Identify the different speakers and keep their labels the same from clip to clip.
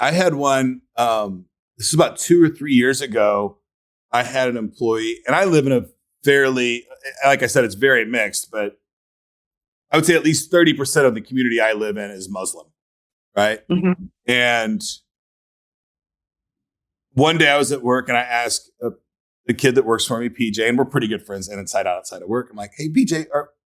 Speaker 1: I had one, this is about 2 or 3 years ago. I had an employee, and I live in a fairly, like I said, it's very mixed, but I would say at least 30% of the community I live in is Muslim, right?
Speaker 2: Mm-hmm.
Speaker 1: And one day I was at work and I asked the kid that works for me, PJ, and we're pretty good friends inside out outside of work. I'm like, hey, PJ,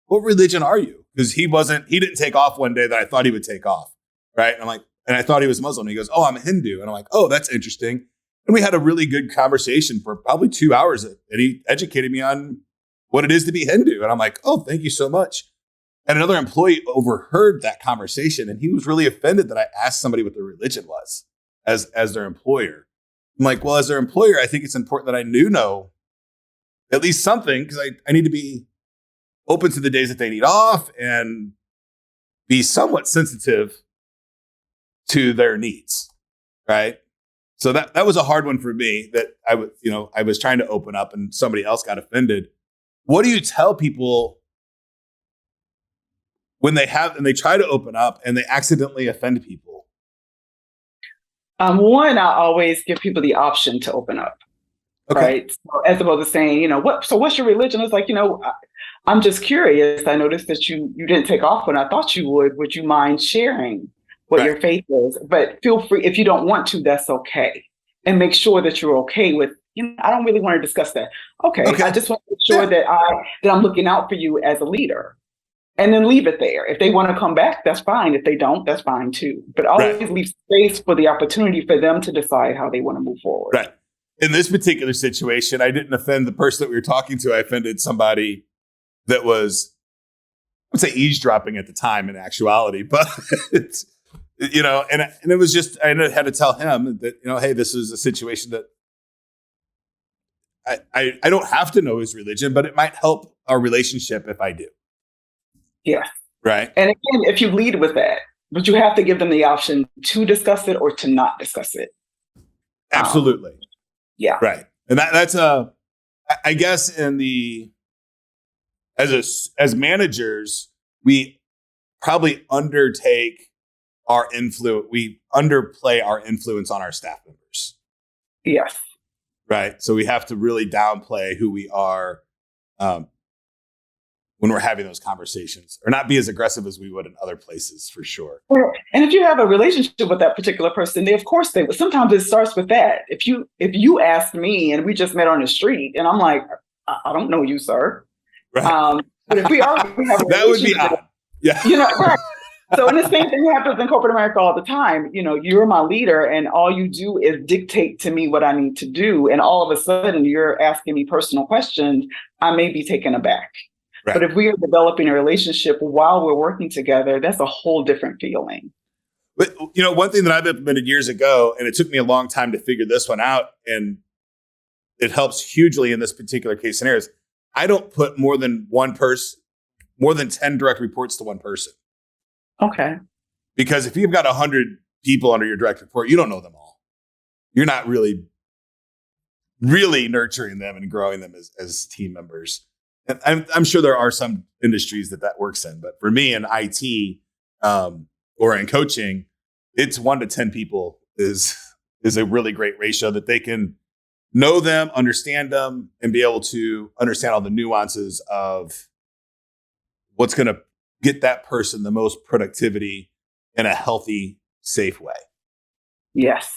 Speaker 1: what religion are you? Because he didn't take off one day that I thought he would take off, right? And I'm like, and I thought he was Muslim. And he goes, oh, I'm a Hindu. And I'm like, oh, that's interesting. And we had a really good conversation for probably 2 hours. And he educated me on what it is to be Hindu. And I'm like, oh, thank you so much. And another employee overheard that conversation, and he was really offended that I asked somebody what their religion was as their employer. I'm like, well, as their employer, I think it's important that I do know at least something, because I need to be open to the days that they need off and be somewhat sensitive to their needs, right? So that was a hard one for me, that I was trying to open up and somebody else got offended. What do you tell people when they try to open up and they accidentally offend people?
Speaker 2: One, I always give people the option to open up,
Speaker 1: Okay.
Speaker 2: right? So as opposed to saying, what's your religion? It's like, I'm just curious. I noticed that you didn't take off when I thought you would. Would you mind sharing what
Speaker 1: Right.
Speaker 2: your faith is? But feel free, if you don't want to, that's okay. And make sure that you're okay with, I don't really want to discuss that. Okay. I just want to make sure that I'm looking out for you as a leader. And then leave it there. If they want to come back, that's fine. If they don't, that's fine too. But always leave space for the opportunity for them to decide how they want to move forward.
Speaker 1: Right. In this particular situation, I didn't offend the person that we were talking to. I offended somebody that was, I would say, eavesdropping at the time in actuality. But, and it was just, I had to tell him that, hey, this is a situation that I don't have to know his religion, but it might help our relationship if I do.
Speaker 2: Yeah.
Speaker 1: Right.
Speaker 2: And again, if you lead with that, but you have to give them the option to discuss it or to not discuss it.
Speaker 1: Absolutely.
Speaker 2: Yeah.
Speaker 1: Right. And that's I guess as managers, we probably underplay our influence on our staff members.
Speaker 2: Yes.
Speaker 1: Right. So we have to really downplay who we are when we're having those conversations, or not be as aggressive as we would in other places, for sure.
Speaker 2: And if you have a relationship with that particular person, sometimes it starts with that. If you ask me and we just met on the street and I'm like, I don't know you, sir.
Speaker 1: Right.
Speaker 2: But if we already have a
Speaker 1: that would be odd. Yeah.
Speaker 2: Right. So, and the same thing happens in corporate America all the time. You're my leader and all you do is dictate to me what I need to do. And all of a sudden you're asking me personal questions. I may be taken aback. Right. But if we are developing a relationship while we're working together, that's a whole different feeling.
Speaker 1: But, one thing that I've implemented years ago, and it took me a long time to figure this one out, and it helps hugely in this particular case scenario, is I don't put more than 10 direct reports to one person.
Speaker 2: Okay.
Speaker 1: Because if you've got 100 people under your direct report, you don't know them all. You're not really nurturing them and growing them as team members. And I'm sure there are some industries that works in, but for me in IT or in coaching, it's 1 to 10 people is a really great ratio that they can know them, understand them, and be able to understand all the nuances of what's going to get that person the most productivity in a healthy, safe way.
Speaker 2: Yes.